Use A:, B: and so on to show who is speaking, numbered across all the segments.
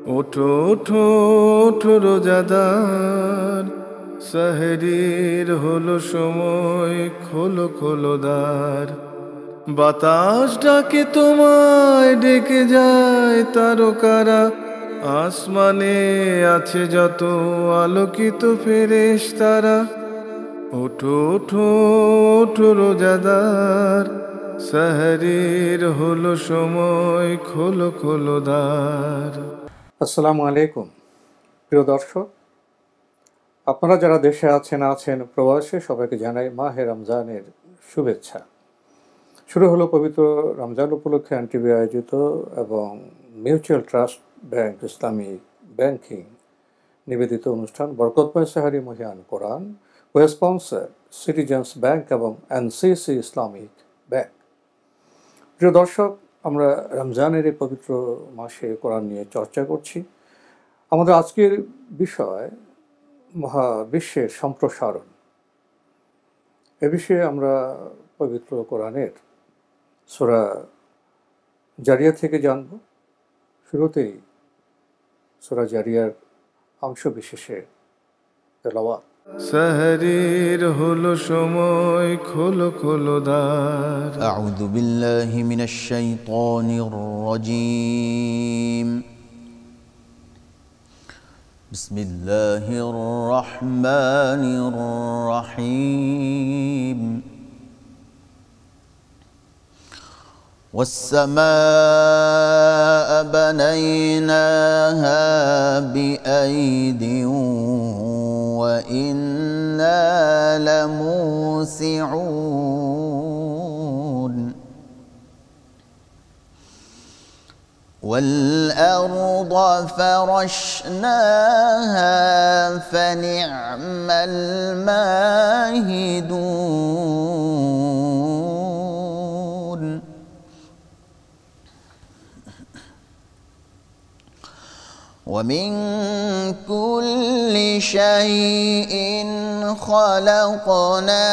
A: ওঠো ওঠো ওঠো রোজাদার, সেহরির হলো সময়, খোলো খোলো দ্বার। বাতাস ডাকে তোমায়, ডেকে যায় তারকারা, আসমানে আছে যত আলোকিত ফেরেশতারা। ওঠো ওঠো ওঠো রোজাদার, সেহরির হলো সময়, খোলো খোলো দ্বার।
B: আসসালামু আলাইকুম প্রিয় দর্শক, আপনারা যারা দেশে আছেন প্রবাসে, সবাইকে জানাই মাহে রমজানের শুভেচ্ছা। শুরু হলো পবিত্র রমজান উপলক্ষে এনটিভি আয়োজিত এবং mutual trust bank Islamic banking নিবেদিত অনুষ্ঠান বরকতময় সেহরি মহিয়ান কোরআন, স্পন্সর সিটিজেন্স ব্যাংক এবং এনসিসি ইসলামিক ব্যাংক। প্রিয় দর্শক, আমরা রমজানের এই পবিত্র মাসে কোরআন নিয়ে চর্চা করছি। আমাদের আজকের বিষয় মহাবিশ্বের সম্প্রসারণ। এ বিষয়ে আমরা পবিত্র কোরআনের সূরা জারিয়া থেকে জানব। শুরুতেই সূরা জারিয়ার অংশ বিশেষে তেলাওয়াত।
A: সেহরির হলো সময়, খোলো খোলো দ্বার।
C: আউযু বিল্লাহি মিনাশ শাইতানির রাজীম। বিসমিল্লাহির রহমানির রহিম। والسماء بنيناها بأيد وإنا لموسعون والأرض فرشناها فنعم الماهدون ومن كل شيء خلقنا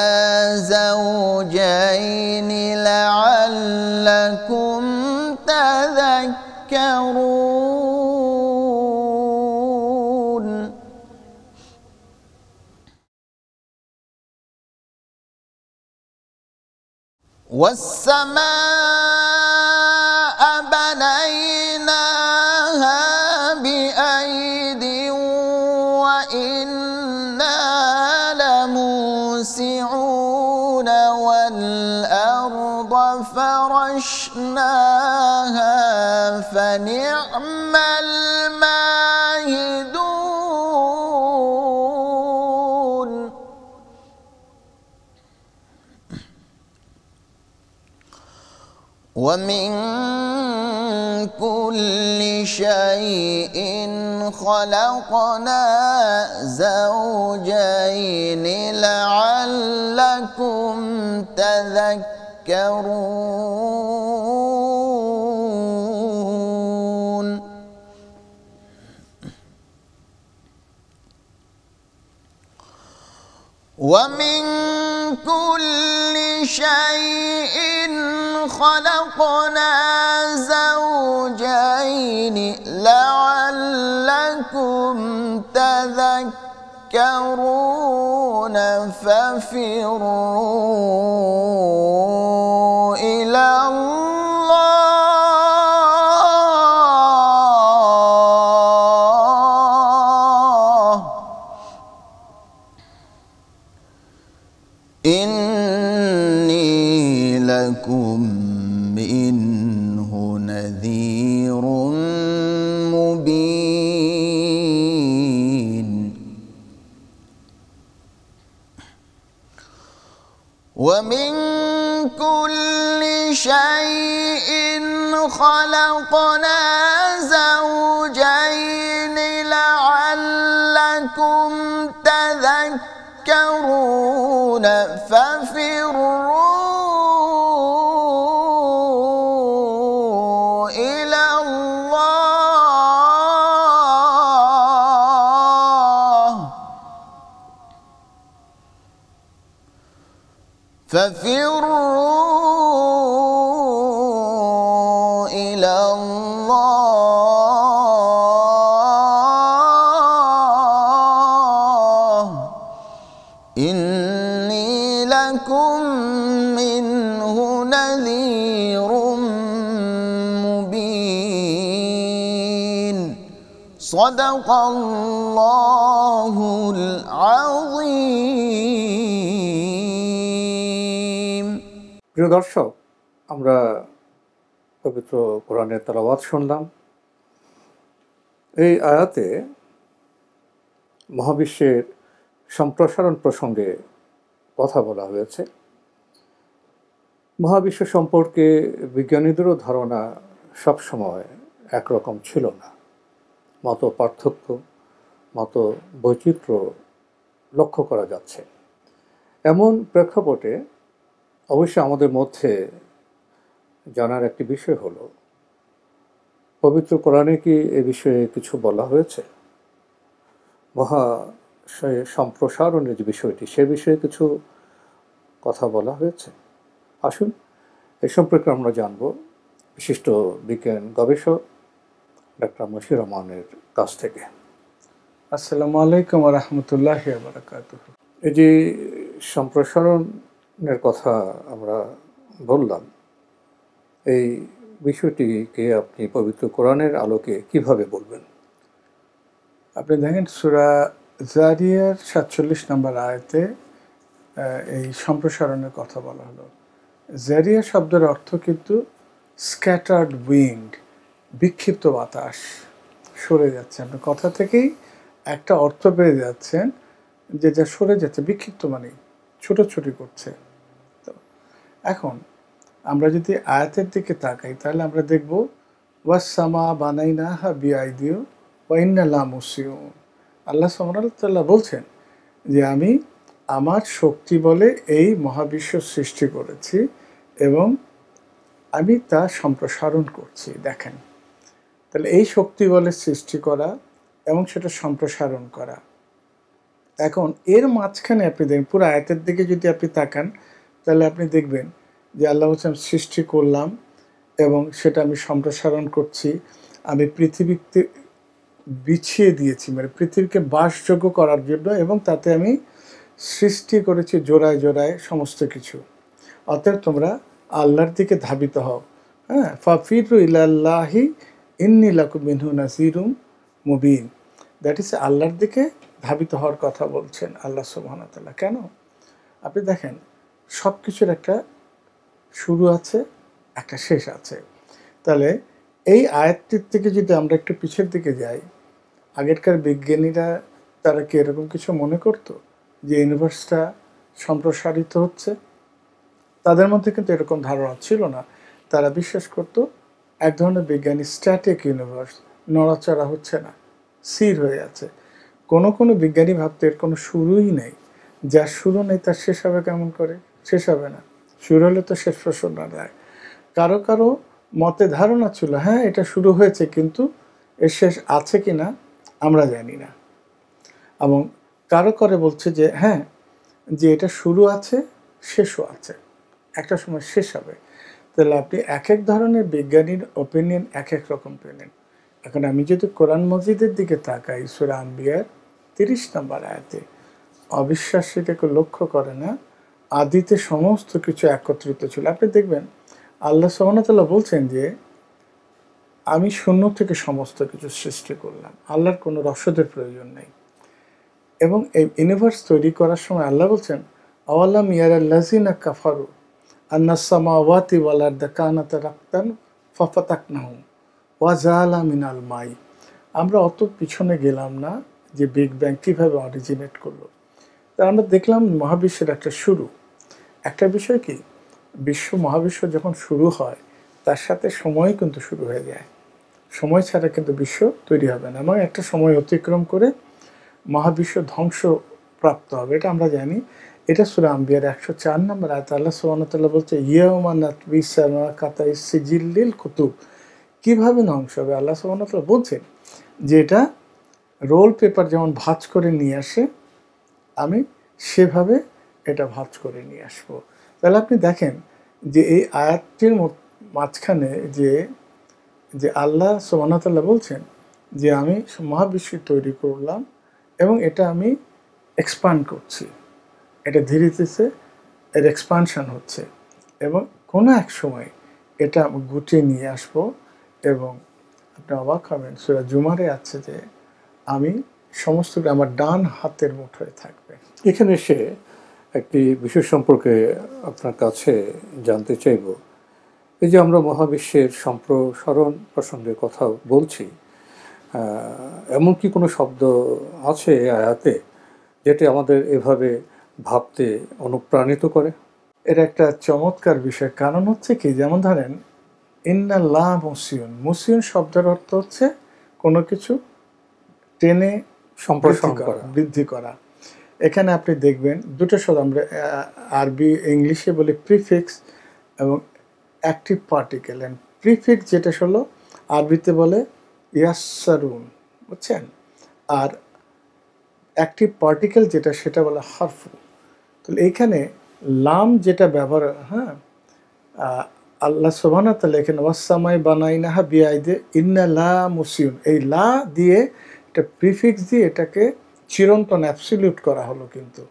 C: زوجين لعلكم تذكرون والسماء بنيناها بأيد وإنا لموسعون والأرض فرشناها فنعم الماهدون ومن كل شيء خلقنا زوجين لعلكم تذكرون ومن كل شيء خلقنا زوجين لعلكم تذكرون ففروا إلى الله إني لكم منه نذير مبين ومن كل شيء خلقنا زوجين لعلكم تذكرون ففروا إلى الله ففروا إلى الله لكم منه نذير مبين صدق الله العظيم
B: প্রিয় দর্শক, আমরা পবিত্র কোরআনের তেলাওয়াত শুনলাম। এই আয়াতে মহাবিশ্বের সম্প্রসারণ প্রসঙ্গে কথা বলা হয়েছে। মহাবিশ্ব সম্পর্কে বিজ্ঞানীদেরও ধারণা সবসময় একরকম ছিল না। মত পার্থক্য, মত বৈচিত্র্য লক্ষ্য করা যাচ্ছে। এমন প্রেক্ষাপটে অবশ্যই আমাদের মধ্যে জানার একটি বিষয় হলো, পবিত্র কোরআনে কি এ বিষয়ে কিছু বলা হয়েছে? মহাশয় সম্প্রসারণের যে বিষয়টি, সে বিষয়ে কিছু কথা বলা হয়েছে। আসুন এই সম্পর্কে আমরা জানব বিশিষ্ট বিজ্ঞান গবেষক ডাক্তার মশিউর রহমানের কাছ থেকে।
D: আসসালামু আলাইকুম ওয়া রাহমাতুল্লাহি ওয়া বারাকাতুহু।
B: এই যে সম্প্রসারণের কথা আমরা বললাম, এই বিষয়টিকে আপনি পবিত্র কোরআনের আলোকে কিভাবে বলবেন?
D: আপনি দেখেন সূরা জারিয়ার 47 নম্বর আয়াতে এই সম্প্রসারণের কথা বলা হলো। জারিয়া শব্দের অর্থ কিন্তু স্ক্যাটার্ড উইন্ড, বিক্ষিপ্ত বাতাস, সরে যাচ্ছে। আপনি কথা থেকেই একটা অর্থ পেয়ে যাচ্ছেন যে যা সরে যাচ্ছে, বিক্ষিপ্ত মানে ছোটাছুটি করছে। তো এখন আমরা যদি আয়াতের দিকে তাকাই তাহলে আমরা দেখব ওয়াসসামা বানাইনাহা বিআইদিও ওয়া ইন্না লামুসিউন। আল্লাহ সুবহানাহু ওয়া তাআলা বলছেন যে আমি আমার শক্তি বলে এই মহাবিশ্ব সৃষ্টি করেছি এবং আমি তা সম্প্রসারণ করছি। দেখেন, তাহলে এই শক্তি বলে সৃষ্টি করা এবং সেটা সম্প্রসারণ করা। এখন এর মাঝখানে আপনি দেখেন, পুরো আয়াতের দিকে যদি আপনি তাকান তাহলে আপনি দেখবেন যে আল্লাহ বলছেন সৃষ্টি করলাম এবং সেটা আমি সম্প্রসারণ করছি। আমি পৃথিবীতে বিছিয়ে দিয়েছি, মানে পৃথিবীকে বাসযোগ্য করার জন্য, এবং তাতে আমি সৃষ্টি করেছি জোড়ায় জোড়ায় সমস্ত কিছু। অতএব তোমরা আল্লাহর দিকে ধাবিত হও। হ্যাঁ, ফাফিরু ইলাল্লাহি ইন্নী লাকুম মিনহু নাযীরুম মুবিন। দ্যাট ইজ আল্লাহর দিকে ধাবিত হওয়ার কথা বলছেন আল্লাহ সুবহানাহু ওয়া তাআলা। কেন? আপনি দেখেন, সব কিছুর একটা শুরু আছে, একটা শেষ আছে। তাহলে এই আয়াতটির থেকে যদি আমরা একটু পিছের দিকে যাই, আগেরকার বিজ্ঞানীরা তারা কি এরকম কিছু মনে করতো যে ইউনিভার্সটা সম্প্রসারিত হচ্ছে? তাদের মধ্যে কিন্তু এরকম ধারণা ছিল না। তারা বিশ্বাস করতো এক ধরনের বিজ্ঞানী স্ট্যাটিক ইউনিভার্স, নড়াচড়া হচ্ছে না, স্থির হয়ে আছে। কোনো বিজ্ঞানী ভাবতে এর কোনো শুরুই নেই, যার শুরু নেই তার শেষ হবে কেমন করে? শেষ হবে না। শুরু হলে তো শেষ প্রশ্ন দেয়। কারো কারো মতে ধারণা ছিল হ্যাঁ এটা শুরু হয়েছে, কিন্তু এর শেষ আছে কি না আমরা জানি না। এবং কারো করে বলছে যে হ্যাঁ, যে এটা শুরু আছে, শেষও আছে, একটা সময় শেষ হবে। তাহলে আপনি এক এক ধরনের বিজ্ঞানীর ওপিনিয়ন এক এক রকম পেলেন। এখন আমি যদি কোরআন মজিদের দিকে তাকাই, সূরা আম্বিয়ার 30 নম্বর আয়াতে, অবিশ্বাসীটাকে লক্ষ্য করে না, আদিতে সমস্ত কিছু একত্রিত ছিল। আপনি দেখবেন আল্লাহ সুবহানাহু ওয়া তাআলা বলছেন যে আমি শূন্য থেকে সমস্ত কিছু সৃষ্টি করলাম। আল্লাহর কোনো রসদের প্রয়োজন নেই। এবং এই ইউনিভার্স তৈরি করার সময় আল্লাহ বলছেন আওয়ালাম ইয়ারাল্লাযিনা কাফারু আন্নাস সামাওয়াতি ওয়াল আরদা কানাতা রাকতান ফাফাতাকনাহু ওয়া জাআলা মিনাল মাই। আমরা অত পিছনে গেলাম না যে বিগ ব্যাং কীভাবে অরিজিনেট করলো। তা আমরা দেখলাম মহাবিশ্বের একটা শুরু। একটা বিষয় কি, মহাবিশ্ব যখন শুরু হয় তার সাথে সময় কিন্তু শুরু হয়ে যায়। সময় ছাড়া কিন্তু বিশ্ব তৈরি হবে না, এবং একটা সময় অতিক্রম করে মহাবিশ্ব ধ্বংস প্রাপ্ত হবে, এটা আমরা জানি। এটা সূরা আম্বিয়ার 104 নম্বর আয়াত। আল্লাহ সুবহানাহু ওয়া তাআলা বলছে ইয়াউমা নাতবি সামা কাতাই সিজিল্লিল কুতুব। কীভাবে ধ্বংস হবে? আল্লাহ সুবহানাহু ওয়া তাআলা বলছেন যে এটা রোল পেপার যেমন ভাঁজ করে নিয়ে আসে, আমি সেভাবে এটা ভাঁজ করে নিয়ে আসবো। তাহলে আপনি দেখেন যে এই আয়াতটির মাঝখানে যে আল্লাহ সুবহানাহু ওয়া তাআলা বলছেন যে আমি মহাবিশ্ব তৈরি করলাম এবং এটা আমি এক্সপান্ড করছি, এটা ধীরে ধীরে এর এক্সপানশন হচ্ছে, এবং কোনো এক সময় এটা গুটিয়ে নিয়ে আসবো, এবং আপনি অবাক হবেন সূরা জুমারে আছে যে আমি সমস্ত আমার ডান হাতের মুঠোয় থাকবে।
B: এখানে এসে একটি বিষয় সম্পর্কে আপনার কাছে জানতে চাইব। এই যে আমরা মহাবিশ্বের সম্প্রসারণ প্রসঙ্গে কথা বলছি, এমন কি কোনো শব্দ আছে এই আয়াতে যেটি আমাদের এভাবে ভাবতে অনুপ্রাণিত করে?
D: এর একটা চমৎকার বিষয়, কারণ হচ্ছে কি, যেমন ধরেন ইন্নাল্লাহ মুসিউন, মুসিউন শব্দের অর্থ হচ্ছে কোনো কিছু টেনে
B: সম্প্রসারণ করা,
D: বৃদ্ধি করা। এখানে আপনি দেখবেন দুটো শব্দ, আমরা আরবি ইংলিশে বলি প্রিফিক্স এবং অ্যাক্টিভ পার্টিকেল। অ্যান্ড প্রিফিক্স যেটা হলো আরবিতে বলে ইয়াসারুন, বুঝছেন, আর অ্যাক্টিভ পার্টিকেল যেটা সেটা বলে হারফু। তাহলে এইখানে লাম যেটা ব্যবহার, হ্যাঁ, আল্লাহ সুবহানাহু ওয়া তাআলা এখানে ওয়াসসামাই বানাইনাহা বিআইদে ইন্না লা মুসিউন, এই লা দিয়ে এটা প্রিফিক্স দিয়ে এটাকে চিরন্তন অ্যাবসলিউট করা হলো। কিন্তু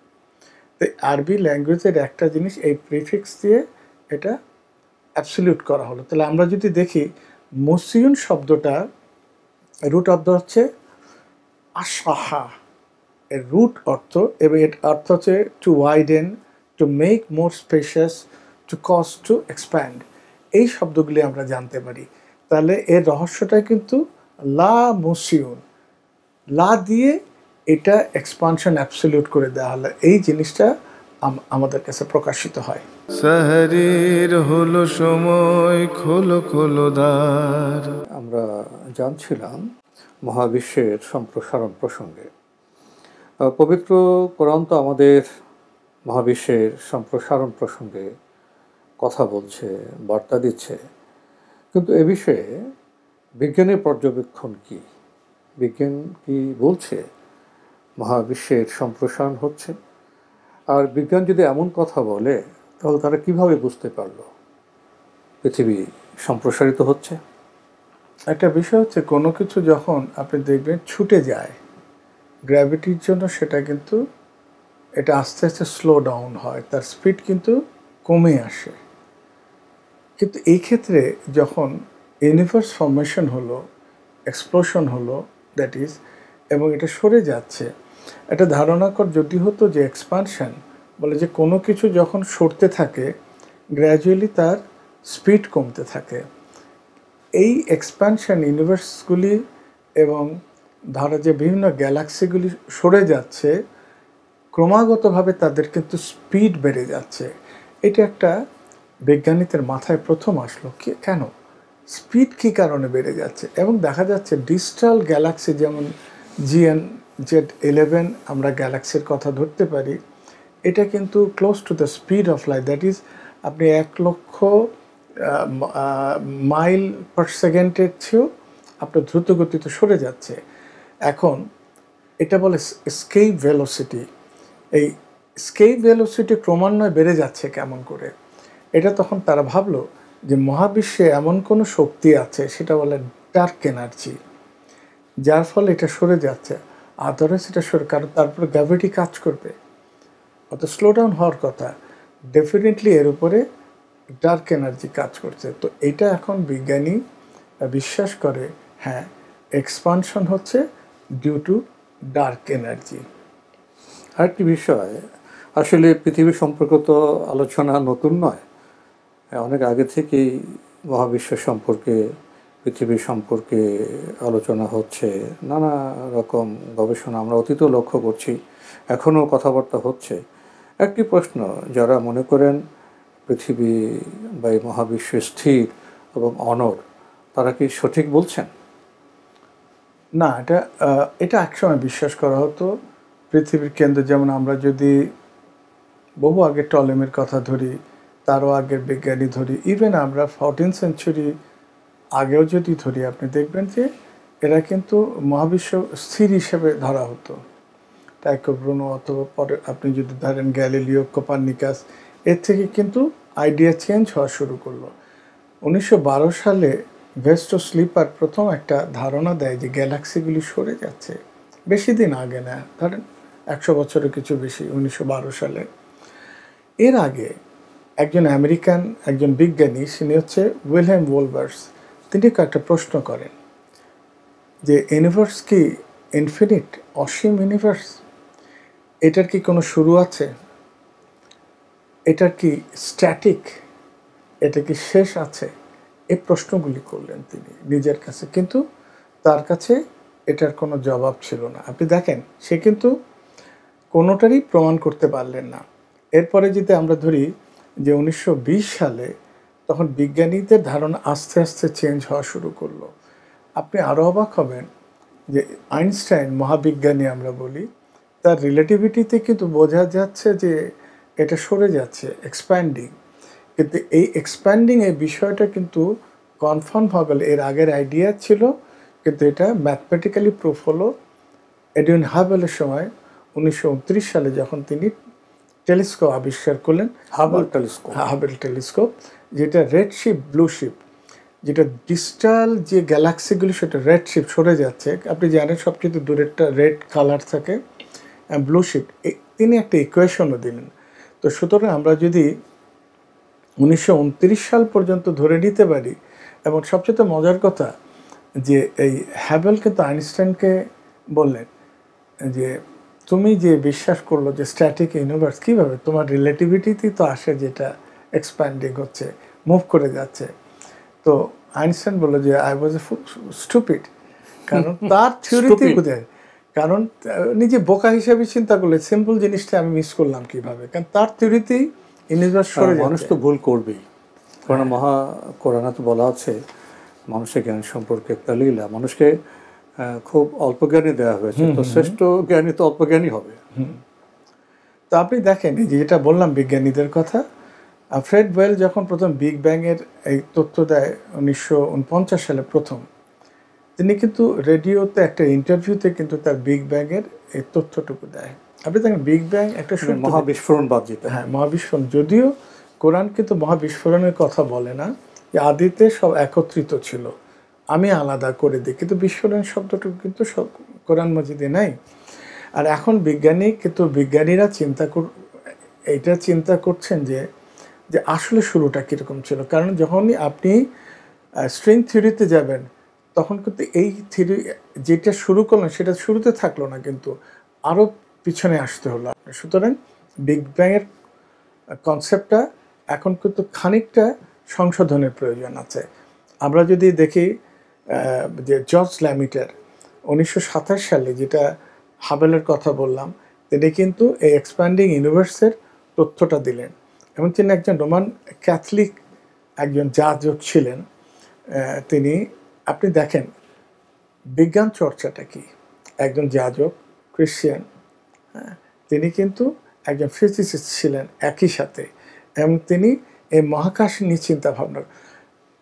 D: তো আরবি ল্যাঙ্গুয়েজের একটা জিনিস, এই প্রিফিক্স দিয়ে এটা অ্যাবসলিউট করা হলো। তাহলে আমরা যদি দেখি মুসিউন শব্দটা রুট অর্থ হচ্ছে আশাহা, এর রুট অর্থ, এবং এর অর্থ হচ্ছে to widen, to make more spacious, to cause, to expand. এই শব্দগুলি আমরা জানতে পারি। তাহলে এর রহস্যটা কিন্তু লা মুসিউন, লা দিয়ে এটা এক্সপানশন অ্যাবসলিউট করে দেওয়া হলো, এই জিনিসটা আমাদের কাছে প্রকাশিত হয়।
A: সাহরির হলো সময়, খোলো খোলো দ্বার।
B: আমরা জানছিলাম মহাবিশ্বের সম্প্রসারণ প্রসঙ্গে। পবিত্র কোরআন তো আমাদের মহাবিশ্বের সম্প্রসারণ প্রসঙ্গে কথা বলছে, বার্তা দিচ্ছে, কিন্তু এ বিষয়ে বিজ্ঞানের পর্যবেক্ষণ কি? বিজ্ঞান কি বলছে মহাবিশ্বের সম্প্রসারণ হচ্ছে? আর বিজ্ঞান যদি এমন কথা বলে তাহলে তারা কিভাবে বুঝতে পারলো পৃথিবী সম্প্রসারিত হচ্ছে?
D: একটা বিষয় হচ্ছে কোনো কিছু যখন আপনি দেখবেন ছুটে যায় গ্র্যাভিটির জন্য, সেটা কিন্তু এটা আস্তে আস্তে স্লো ডাউন হয়, তার স্পিড কিন্তু কমে আসে। কিন্তু এই ক্ষেত্রে যখন ইউনিভার্স ফর্মেশন হলো, এক্সপ্লোশন হলো, দ্যাট ইজ, এবং এটা সরে যাচ্ছে, এটা ধারণা কর যদি হতো যে এক্সপানশন বলে যে কোনো কিছু যখন সরতে থাকে গ্র্যাজুয়ালি তার স্পিড কমতে থাকে। এই এক্সপ্যানশন ইউনিভার্সগুলি এবং ধরো যে বিভিন্ন গ্যালাক্সিগুলি সরে যাচ্ছে, ক্রমাগতভাবে তাদের কিন্তু স্পিড বেড়ে যাচ্ছে। এটা একটা বিজ্ঞানীদের মাথায় প্রথম আসলো, কি কেন স্পিড কী কারণে বেড়ে যাচ্ছে। এবং দেখা যাচ্ছে ডিস্টাল গ্যালাক্সি, যেমন GN-Z11 আমরা গ্যালাক্সির কথা ধরতে পারি, এটা কিন্তু close to the speed of light, that is আপনি 1,00,000 মাইল পার সেকেন্ডের চেয়েও আপনার দ্রুত গতিতে সরে যাচ্ছে। এখন এটা বলে স্কেপ ভেলোসিটি। এই স্কেপ ভেলোসিটি ক্রমান্বয়ে বেড়ে যাচ্ছে কেমন করে? এটা তখন তারা ভাবলো যে মহাবিশ্বে এমন কোনো শক্তি আছে, সেটা বলে ডার্ক এনার্জি, যার ফলে এটা সরে যাচ্ছে। আদারওয়াইজ এটা সরে, কারণ তারপরে গ্র্যাভিটি কাজ করবে, অত স্লো ডাউন হওয়ার কথা। ডেফিনেটলি এর উপরে ডার্ক এনার্জি কাজ করছে। তো এটা এখন বিজ্ঞানী বিশ্বাস করে, হ্যাঁ, এক্সপানশন হচ্ছে ডিউ টু ডার্ক এনার্জি।
B: আরেকটি বিষয়, আসলে পৃথিবী সম্পর্কে তো আলোচনা নতুন নয়, অনেক আগে থেকেই মহাবিশ্ব সম্পর্কে, পৃথিবী সম্পর্কে আলোচনা হচ্ছে, নানা রকম গবেষণা আমরা অতীতেও লক্ষ্য করছি, এখনও কথাবার্তা হচ্ছে। একটি প্রশ্ন, যারা মনে করেন পৃথিবী বা এই মহাবিশ্ব স্থির এবং অনড়, তারা কি সঠিক বলছেন?
D: না, এটা একসময় বিশ্বাস করা হতো পৃথিবীর কেন্দ্র। যেমন আমরা যদি বহু আগে টলেমির কথা ধরি, তারও আগের বিজ্ঞানী ধরি, ইভেন আমরা 14th সেঞ্চুরি আগেও যদি ধরি, আপনি দেখবেন যে এরা কিন্তু মহাবিশ্ব স্থির হিসেবে ধরা হতো। টাইকো ব্রুনো অথবা পরে আপনি যদি ধরেন গ্যালিলিও, কোপার্নিকাস, এর থেকে কিন্তু আইডিয়া চেঞ্জ হওয়া শুরু করলো। 1912 সালে ভেস্টো স্লিপার প্রথম একটা ধারণা দেয় যে গ্যালাক্সিগুলি সরে যাচ্ছে। বেশি দিন আগে না, ধরেন 100 বছরের কিছু বেশি, 1912 সালে। এর আগে একজন আমেরিকান একজন বিজ্ঞানী, তিনি হচ্ছে উইলহেম ওলবার্স, তিনি কয়েকটা প্রশ্ন করেন যে ইউনিভার্স কি ইনফিনিট, অসীম ইউনিভার্স, এটার কি কোনো শুরু আছে, এটার কি স্ট্যাটিক, এটা কি শেষ আছে, এই প্রশ্নগুলি করলেন তিনি নিজের কাছে, কিন্তু তার কাছে এটার কোনো জবাব ছিল না। আপনি দেখেন সে কিন্তু কোনোটারই প্রমাণ করতে পারলেন না। এরপরে যদি আমরা ধরি যে 1920 সালে তখন বিজ্ঞানীদের ধারণা আস্তে আস্তে চেঞ্জ হওয়া শুরু করলো। আপনি আরও অবাক হবেন যে আইনস্টাইন, মহাবিজ্ঞানী আমরা বলি, তার রিলেটিভিটিতে কিন্তু বোঝা যাচ্ছে যে এটা সরে যাচ্ছে, এক্সপ্যান্ডিং। কিন্তু এই এক্সপ্যান্ডিং এই বিষয়টা কিন্তু কনফার্ম হয়ে গেল। এর আগের আইডিয়া ছিল, কিন্তু এটা ম্যাথমেটিক্যালি প্রুফ হলো এডুইন হাবেলের সময় 1929 সালে যখন তিনি টেলিস্কোপ আবিষ্কার করলেন, হাবেল টেলিস্কোপ, যেটা রেড শিপ ব্লু শিপ, যেটা ডিস্টাল যে গ্যালাক্সিগুলি সেটা রেড শিপ সরে যাচ্ছে, আপনি জানেন সবচেয়ে দূরেরটা রেড কালার থাকে, ব্লু শিপ, তিনি একটা ইকুয়েশনও দিলেন। তো সুতরাং আমরা যদি 1929 সাল পর্যন্ত ধরে নিতে পারি, এবং সবচেয়ে মজার কথা যে এই হ্যাবেল কিন্তু আইনস্টাইনকে বললেন যে তুমি যে বিশ্বাস করলো যে স্ট্যাটিক ইউনিভার্স, কীভাবে, তোমার রিলেটিভিটিতেই তো আসে যেটা এক্সপ্যান্ডিং হচ্ছে, মুভ করে যাচ্ছে। তো আইনস্টাইন বললো যে আই ওয়াজ এ স্টুপিড, কারণ তার থিওরিতেই বোঝায়, কারণ নিজে বোকা হিসাবে চিন্তা করলে সিম্পল জিনিসটা আমি মিস করলাম কিভাবে, কারণ তার থিওরিতেই ইউনিভার্স সরে যায়।
B: মানুষ তো ভুল করবেই, কারণ কোরআনে তো বলা আছে মানুষের জ্ঞান সম্পর্কে কালিলা, মানুষকে খুব অল্প জ্ঞানী দেওয়া হয়েছে, তো শ্রেষ্ঠ জ্ঞানী তো অল্প জ্ঞানী হবে।
D: তো আপনি দেখেন এই যে যেটা বললাম বিজ্ঞানীদের কথা, ফ্রেড ওয়েল যখন প্রথম বিগ ব্যাংয়ের এই তথ্য দেয় 1949 সালে প্রথম, তিনি কিন্তু রেডিওতে একটা ইন্টারভিউতে কিন্তু তার বিগ ব্যাংয়ের এই তথ্যটুকু দেয়। আপনি দেখেন বিগ ব্যাং একটা
B: মহাবিস্ফোরণ বাদ দিতে,
D: হ্যাঁ মহাবিস্ফোরণ, যদিও কোরআন কিন্তু মহাবিস্ফোরণের কথা বলে না, যে আদিতে সব একত্রিত ছিল, আমি আলাদা করে দিই, কিন্তু বিস্ফোরণ শব্দটুকু কিন্তু সব কোরআন মাজিদে নাই। আর এখন বিজ্ঞানীরা এইটা চিন্তা করছেন যে আসলে শুরুটা কীরকম ছিল, কারণ যখনই আপনি স্ট্রিং থিওরিতে যাবেন তখন কিন্তু এই থিওরি যেটা শুরু করলেন সেটা শুরুতে থাকলো না, কিন্তু আরও পিছনে আসতে হলো। সুতরাং বিগ ব্যাংয়ের কনসেপ্টটা এখন কিন্তু খানিকটা সংশোধনের প্রয়োজন আছে। আমরা যদি দেখি যে জর্জ ল্যামিটার 1927 সালে যেটা হাবেলের কথা বললাম, তিনি কিন্তু এই এক্সপ্যান্ডিং ইউনিভার্সের তথ্যটা দিলেন, এবং তিনি একজন রোমান ক্যাথলিক একজন যাজক ছিলেন। তিনি, আপনি দেখেন বিজ্ঞান চর্চাটা কি, একজন যাজক খ্রিস্টান, তিনি কিন্তু একজন ফিজিসিস্ট ছিলেন একই সাথে, এবং তিনি এই মহাকাশ নিয়ে চিন্তা ভাবনা।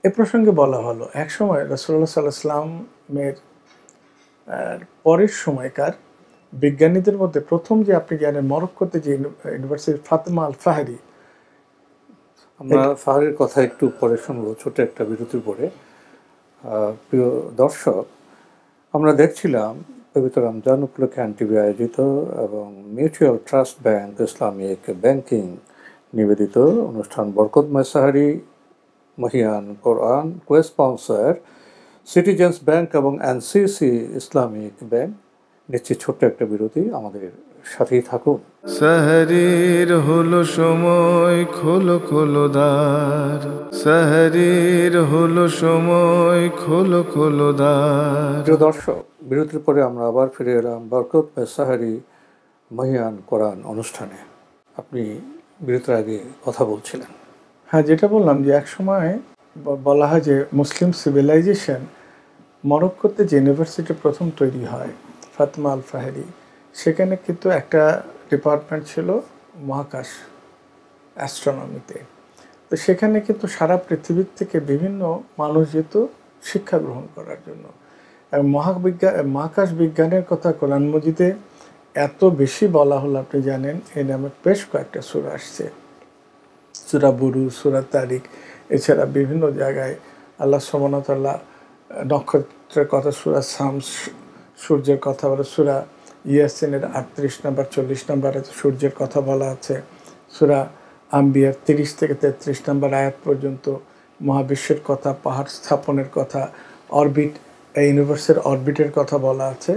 D: এ প্রসঙ্গে বলা হলো এক সময় রাসূলুল্লাহ সাল্লাল্লাহু আলাইহি ওয়াসাল্লামের পরের সময়কার বিজ্ঞানীদের মধ্যে প্রথম যে আপনি জানেন মরক্কোতে যে ইউনিভার্সিটি ফাতেমা আল ফাহারি,
B: আমরা ফাহারির কথা একটু পরে শুনবো ছোট একটা বিরতির পরে। প্রিয় দর্শক, আমরা দেখছিলাম পবিত্র রমজান উপলক্ষে এনটিভি আয়োজিত এবং mutual trust bank Islamic banking নিবেদিত অনুষ্ঠান বরকতময় সাহারি মহিয়ান কোরআন কো-স্পন্সর সিটিজেন্স ব্যাংক এবং এনসিসি ইসলামিক ব্যাংক নিচ্ছে ছোট্ট একটা বিরতি, আমাদের সাথেই থাকুন।
A: সাহরির হলো সময়, খোলো খোলো দ্বার, সাহরির হলো সময়, খোলো খোলো দ্বার।
B: প্রিয় দর্শক, বিরতির পরে আমরা আবার ফিরে এলাম বরকতময় সাহারি মহিয়ান কোরআন অনুষ্ঠানে। আপনি বিরতির আগে কথা বলছিলেন।
D: হ্যাঁ, যেটা বললাম যে এক সময় বলা হয় যে মুসলিম সিভিলাইজেশন মরক্কোতে যে ইউনিভার্সিটি প্রথম তৈরি হয় ফাতেমা আল ফাহারি, সেখানে কিন্তু একটা ডিপার্টমেন্ট ছিল মহাকাশ অ্যাস্ট্রোনমিতে। তো সেখানে কিন্তু সারা পৃথিবীর থেকে বিভিন্ন মানুষ যেত শিক্ষা গ্রহণ করার জন্য। এবং মহাকাশ বিজ্ঞানের কথা কোরআন মজিদে এত বেশি বলা হলো, আপনি জানেন এই নামে বেশ কয়েকটা সূরা আসছে, সূরা বুরুজ, সূরা তারিক, এছাড়া বিভিন্ন জায়গায় আল্লাহ সুবহানাহু ওয়া তাআলা নক্ষত্রের কথা, সূরা শামস সূর্যের কথা বলে, সূরা ইয়াসিনের 38 নম্বর 40 নম্বরে সূর্যের কথা বলা আছে, সূরা আম্বিয়ার 30 থেকে 33 নম্বর আয়াত পর্যন্ত মহাবিশ্বের কথা, পাহাড় স্থাপনের কথা, অরবিট, ইউনিভার্সের অরবিটের কথা বলা আছে।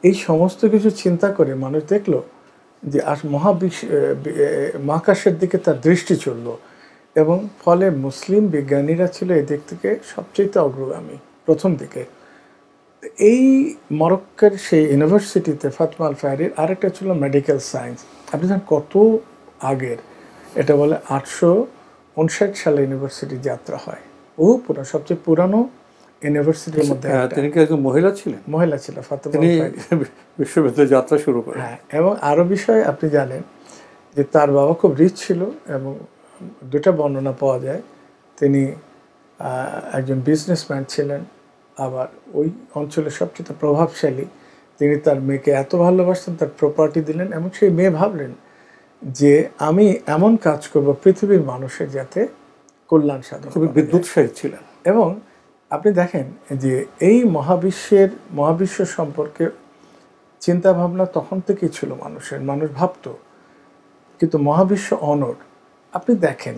D: এই সমস্ত কিছু চিন্তা করে মানুষ দেখলো যে আর মহাকাশের দিকে তার দৃষ্টি চলল, এবং ফলে মুসলিম বিজ্ঞানীরা ছিল এদিক থেকে সবচেয়ে অগ্রগামী প্রথম দিকে। এই মরক্কোর সেই ইউনিভার্সিটিতে ফাতেমা আল ফাহরির আরেকটা ছিল মেডিকেল সায়েন্স। আপনি জানেন কত আগের, এটা বলে 859 সালে ইউনিভার্সিটি যাত্রা হয়, পুরো সবচেয়ে পুরানো ইউনিভার্সিটির মধ্যে একটা।
A: তিনি কি একজন মহিলা ছিলেন?
D: মহিলা ছিল ফাতেমা
A: তিনি
D: আল ফাহরি।
A: বিশ্ববিদ্যালয়ে যাত্রা শুরু করেন।
D: হ্যাঁ, এবং আরও বিষয় আপনি জানেন যে তার বাবা খুব রিচ ছিল, এবং দুটা বর্ণনা পাওয়া যায়। তিনি একজন বিজনেসম্যান ছিলেন, আবার ওই অঞ্চলের সবচেয়ে প্রভাবশালী। তিনি তার মেয়েকে এত ভালোবাসতেন, তার প্রপার্টি দিলেন, এবং সেই মেয়ে ভাবলেন যে আমি এমন কাজ করব পৃথিবীর মানুষের যাতে কল্যাণ সাধন।
A: খুবই বিদ্যুৎসাহী ছিলেন।
D: এবং আপনি দেখেন যে এই মহাবিশ্ব সম্পর্কে চিন্তা ভাবনা তখন থেকেই ছিল মানুষের, মানুষ ভাবত। কিন্তু মহাবিশ্ব অনড়। আপনি দেখেন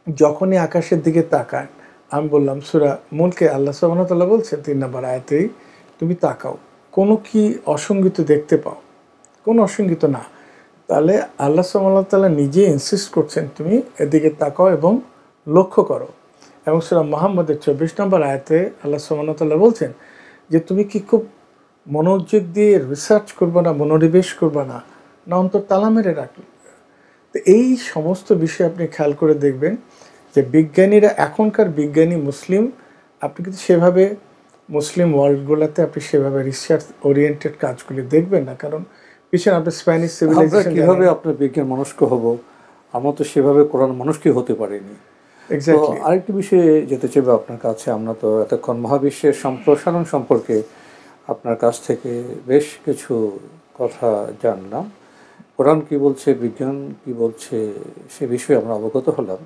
D: যখনই আকাশের দিকে তাকান, আমি বললাম সূরা মুলকে আল্লাহ সুবহানাহু ওয়া তাআলা বলছেন 3 নম্বর আয়াতেই, তুমি তাকাও, কোনো কি অসঙ্গিত দেখতে পাও? কোনো অসঙ্গিত না। তাহলে আল্লাহ সুবহানাহু ওয়া তাআলা নিজে ইনসিস্ট করছেন তুমি এদিকে তাকাও এবং লক্ষ্য করো। এবং সূরা মুহাম্মদের 24 নম্বর আয়াতে আল্লাহ সুবহানাহু ওয়া তাআলা বলছেন যে তুমি কি খুব মনোযোগ দিয়ে রিসার্চ করবে না, মনোনিবেশ করবে না, না অন্তর তালা মেরে রাখবে? তো এই সমস্ত বিষয় আপনি খেয়াল করে দেখবেন যে বিজ্ঞানীরা, এখনকার বিজ্ঞানী মুসলিম, আপনি কিন্তু সেভাবে মুসলিম ওয়ার্ল্ডগুলোতে আপনি সেভাবে রিসার্চ ওরিয়েন্টেড কাজগুলি দেখবেন না, কারণ পিছনে আপনি স্প্যানিশ সিভিলাইজেশন।
A: কীভাবে আপনার বিজ্ঞান মনস্ক হব? আমরা তো সেভাবে কোরআন মনস্কই হতে পারিনি।
D: এক্স্যাক্টলি।
A: আরেকটি বিষয়ে যেতে চাইবে আপনার কাছে। আমরা তো এতক্ষণ মহাবিশ্বের সম্প্রসারণ সম্পর্কে আপনার কাছ থেকে বেশ কিছু কথা জানলাম। কোরআন কি বলছে, বিজ্ঞান কি বলছে, সে বিষয়ে আমরা অবগত হলাম।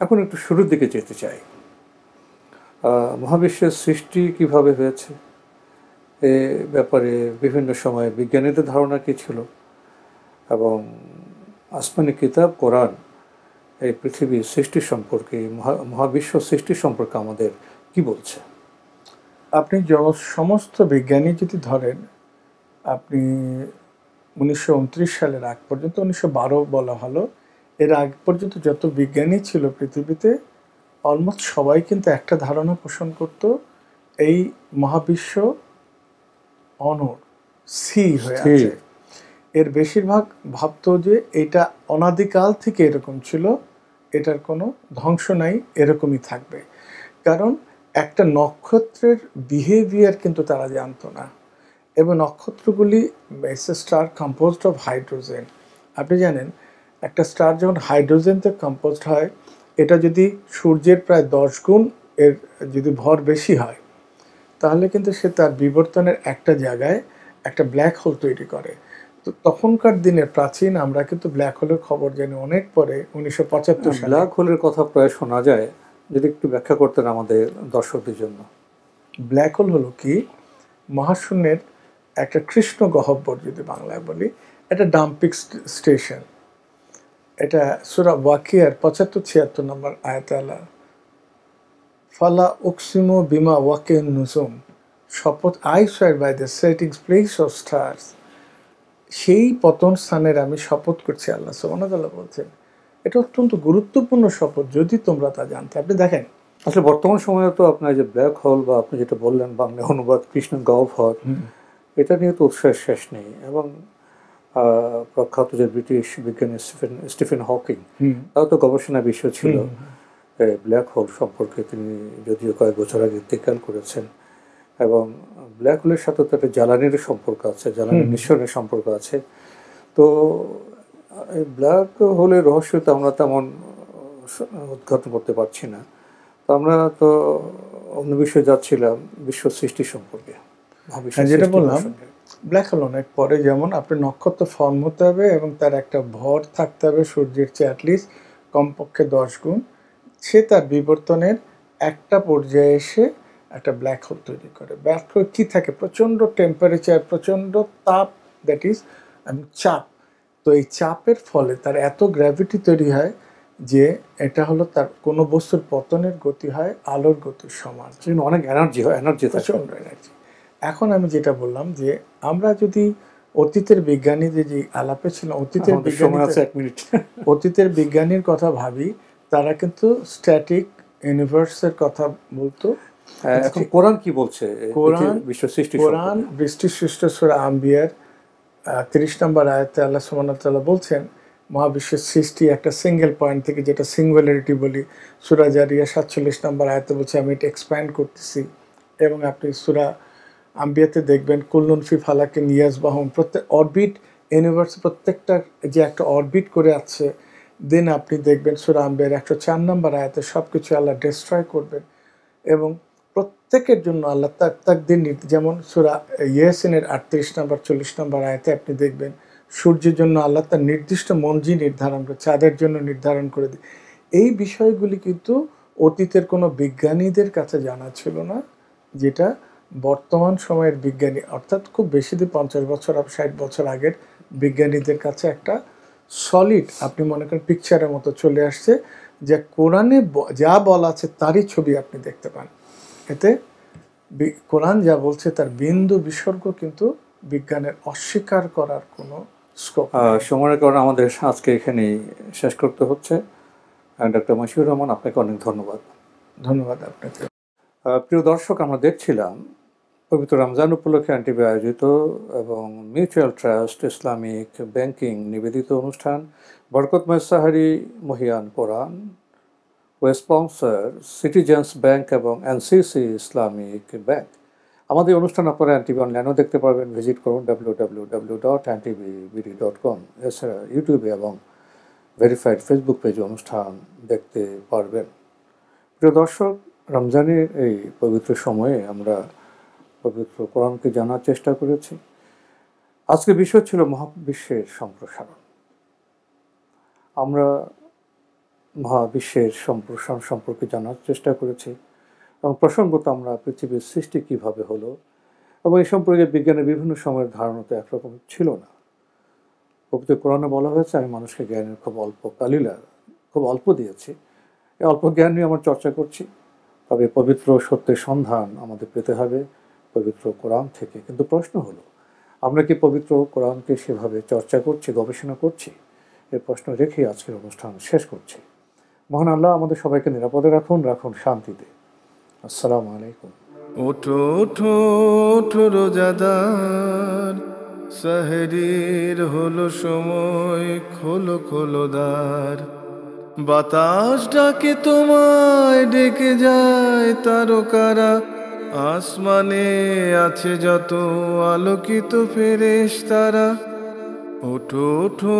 A: এখন একটু শুরুর দিকে যেতে চাই। মহাবিশ্বের সৃষ্টি কিভাবে হয়েছে এ ব্যাপারে বিভিন্ন সময়ে বিজ্ঞানীদের ধারণা কী ছিল, এবং আসমানি কিতাব কোরআন এই পৃথিবীর সৃষ্টি সম্পর্কে, মহাবিশ্ব সৃষ্টি সম্পর্কে আমাদের কি বলছে?
D: আপনি সমস্ত বিজ্ঞানী যদি ধরেন, আপনি 1929 সালের আগ পর্যন্ত, 1912 বলা ভালো, এর আগ পর্যন্ত যত বিজ্ঞানী ছিল পৃথিবীতে, অলমোস্ট সবাই কিন্তু একটা ধারণা পোষণ করত, এই মহাবিশ্ব অনড়, স্থির হয়ে আছে। এর বেশিরভাগ ভাবতো যে এটা অনাদিকাল থেকে এরকম ছিল, এটার কোনো ধ্বংস নাই, এরকমই থাকবে। কারণ একটা নক্ষত্রের বিহেভিয়ার কিন্তু তারা জানতো না, এবং নক্ষত্রগুলি স্টার কম্পোজড অফ হাইড্রোজেন। আপনি জানেন একটা স্টার যখন হাইড্রোজেনতে কম্পোজড হয়, এটা যদি সূর্যের প্রায় 10 গুণ এর যদি ভর বেশি হয়, তাহলে কিন্তু সে তার বিবর্তনের একটা জায়গায় একটা ব্ল্যাক হোল তৈরি করে। তো তখনকার দিনের প্রাচীন আমরা কিন্তু ব্ল্যাক হোলের খবর জানি অনেক পরে, 1975 সালে।
A: ব্ল্যাক হোলের কথা প্রায় শোনা যায়, যদি একটু ব্যাখ্যা করতেন আমাদের দর্শকদের জন্য।
D: ব্ল্যাক হোল হলো কি, মহাশূন্যের একটা কৃষ্ণ গহ্বর, যদি বাংলায় বলি, এটা ডাম্পিং স্টেশন। এটা সূরা ওয়াকিয়ার 75-76 নম্বর আয়াতে আল্লাহ, ফালা উকসিমু বিমা ওয়াকিন নুজুম, শপথ, I swear by the setting place of stars, সেই পতন স্থানের আমি শপথ করছি, আল্লাহ সুবহানাহু ওয়া তাআলা বলছেন। এটা অত্যন্ত গুরুত্বপূর্ণ শপথ, যদি তোমরা তা জানতে। আপনি দেখেন
A: আসলে বর্তমান সময়ে তো আপনার যে ব্ল্যাক হোল, বা আপনি যেটা বললেন বাংলা অনুবাদ কৃষ্ণ গহ্বর, এটা নিয়ে তো উৎসাহের শেষ নেই। এবং প্রখ্যাত যে ব্রিটিশ বিজ্ঞানী স্টিফেন হকিং, তাও তো গবেষণা বিষয় ছিল ব্ল্যাক হোল সম্পর্কে। তিনি যদিও কয়েক বছর আগে ইন্তেকাল করেছেন। এবং ব্ল্যাক হোলের সাথে তো একটা জ্বালানির সম্পর্ক আছে, জ্বালানি নিঃসরণের সম্পর্ক আছে। তো এই ব্ল্যাক হোলের রহস্য তো আমরা তেমন উদ্ঘাটন করতে পারছি না। তো আমরা তো অন্য বিষয়ে যাচ্ছিলাম, বিশ্ব সৃষ্টি সম্পর্কে।
D: যেটা বললাম, ব্ল্যাক হোল অনেক পরে, যেমন আপনি নক্ষত্র ফর্ম হতে হবে এবং তার একটা ভর থাকতে হবে সূর্যের চেয়ে অ্যাটলিস্ট কমপক্ষে 10 গুণ, সে তার বিবর্তনের একটা পর্যায়ে এসে একটা ব্ল্যাক হোল তৈরি করে। ব্ল্যাক হোল কী থাকে, প্রচণ্ড টেম্পারেচার, প্রচণ্ড তাপ, দ্যাট ইজ চাপ এই চাপের ফলে তার এত গ্র্যাভিটি তৈরি হয় যে এটা হলো তার কোনো বস্তুর পতনের গতি হয় আলোর গতির সমান।
A: সেখানে অনেক এনার্জি হয়, এনার্জি থাকে।
D: প্রচণ্ড এনার্জি। এখন আমি যেটা বললাম যে আমরা যদি অতীতের বিজ্ঞানীদের যে আলাপে ছিল,
A: আমাদের সময় আছে 1 মিনিট।
D: অতীতের বিজ্ঞানীর কথা ভাবি, তারা কিন্তু স্ট্যাটিক ইউনিভার্সের কথা বলতো।
A: এখন কোরআন কি বলছে?
D: কোরআন
A: বিশ্ব সৃষ্টি,
D: কোরআন বৃষ্টি সৃষ্ট সূরা আম্বিয়ার 30 নম্বর আয়াতে আল্লাহ সুবহানাহু ওয়া তাআলা বলছেন মহাবিশ্বের সৃষ্টি একটা সিঙ্গেল পয়েন্ট থেকে, যেটা সিঙ্গুলারিটি বলি। সূরা জারিয়া 47 নম্বর আয়াতে বলছে আমি এটা এক্সপ্যান্ড করতেছি। এবং আপনি সূরা আম্বিয়াতে দেখবেন কুল্লুন ফি ফালাকিন ইয়াসবাহুন, প্রত্যেক অরবিট ইউনিভার্স প্রত্যেকটা যে একটা অরবিট করে আছে। দেন আপনি দেখবেন সূরা আম্বিয়ার 104 নম্বর আয়াতে সব কিছু আল্লাহ ডিস্ট্রয় করবেন এবং প্রত্যেকের জন্য আল্লাহ তাকদীর, যেমন সূরা ইয়াসিনের 38 নম্বর 40 নম্বর আয়াতে আপনি দেখবেন সূর্যের জন্য আল্লাহ তার নির্দিষ্ট মঞ্জি নির্ধারণ করে, চাঁদের জন্য নির্ধারণ করে দেয়। এই বিষয়গুলি কিন্তু অতীতের কোনো বিজ্ঞানীদের কাছে জানা ছিল না, যেটা বর্তমান সময়ের বিজ্ঞানী, অর্থাৎ খুব বেশি দিন 50 বছর 60 বছর আগের বিজ্ঞানীদের কাছে একটা সলিড, আপনি মনে করেন পিকচারের মতো চলে আসছে, যে কোরআনে যা বলা আছে তারই ছবি আপনি দেখতে পান। এতে কোরআন যা বলছে তার বিন্দু বিসর্গ কিন্তু বিজ্ঞানের অস্বীকার করার কোনো স্কোপ।
A: সময়ের কারণে আমাদের আজকে এখানেই শেষ করতে হচ্ছে। ডক্টর মশিউর রহমান, আপনাকে অনেক ধন্যবাদ।
D: ধন্যবাদ আপনাকে।
A: প্রিয় দর্শক, আমরা দেখছিলাম পবিত্র রমজান উপলক্ষে এনটিভি আয়োজিত এবং মিউচুয়াল ট্রাস্ট ইসলামিক ব্যাংকিং নিবেদিত অনুষ্ঠান বরকতময় সাহারি মহিয়ান কোরআন ও স্পন্সর সিটিজেন্স ব্যাংক এবং এনসিসি ইসলামিক ব্যাংক। আমাদের অনুষ্ঠান আপনারা এনটিভি অনলাইনেও দেখতে পারবেন। ভিজিট করুন www.ntvbd.com। এছাড়া ইউটিউবে এবং ভেরিফাইড ফেসবুক পেজে অনুষ্ঠান দেখতে পারবেন। প্রিয় দর্শক, রমজানের এই পবিত্র সময়ে আমরা পবিত্র কোরআনকে জানার চেষ্টা করেছি। আজকে বিষয় ছিল মহাবিশ্বের সম্প্রসারণ। আমরা মহাবিশ্বের সম্প্রসারণ সম্পর্কে জানার চেষ্টা করেছি এবং প্রসঙ্গত আমরা পৃথিবীর সৃষ্টি কীভাবে হলো এবং এই সম্পর্কে বিজ্ঞানের বিভিন্ন সময়ের ধারণা তো একরকম ছিল না। পবিত্র কোরআনে বলা হয়েছে আমি মানুষকে জ্ঞানের খুব অল্প দিয়েছি। এই অল্প জ্ঞান নিয়ে আমরা চর্চা করছি। তবে পবিত্র সত্যের সন্ধান আমাদের পেতে হবে পবিত্র কোরআন থেকে। কিন্তু প্রশ্ন হলো, আমরা কি পবিত্র কোরআনকে সেভাবে চর্চা করছি, গবেষণা করছি? এই প্রশ্ন রেখে আজকের অনুষ্ঠান শেষ করছি। মহান আল্লাহ আমাদের সবাইকে নিরাপদে রাখুন শান্তিতে। আসসালামু আলাইকুম।
E: ওঠো ওঠো ওঠো রোজাদার, সাহরির হলো সময়, খোলো খোলো দ্বার। বাতাস ডাকে তোমায়, ডেকে যায় তারকারা, আসমানে আছে যত আলোকিত ফেরেশতারা। ওঠো ওঠো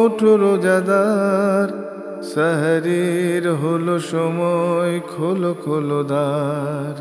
E: ওঠো রোজাদার, সাহরির হলো সময়, খোলো খোলো দ্বার।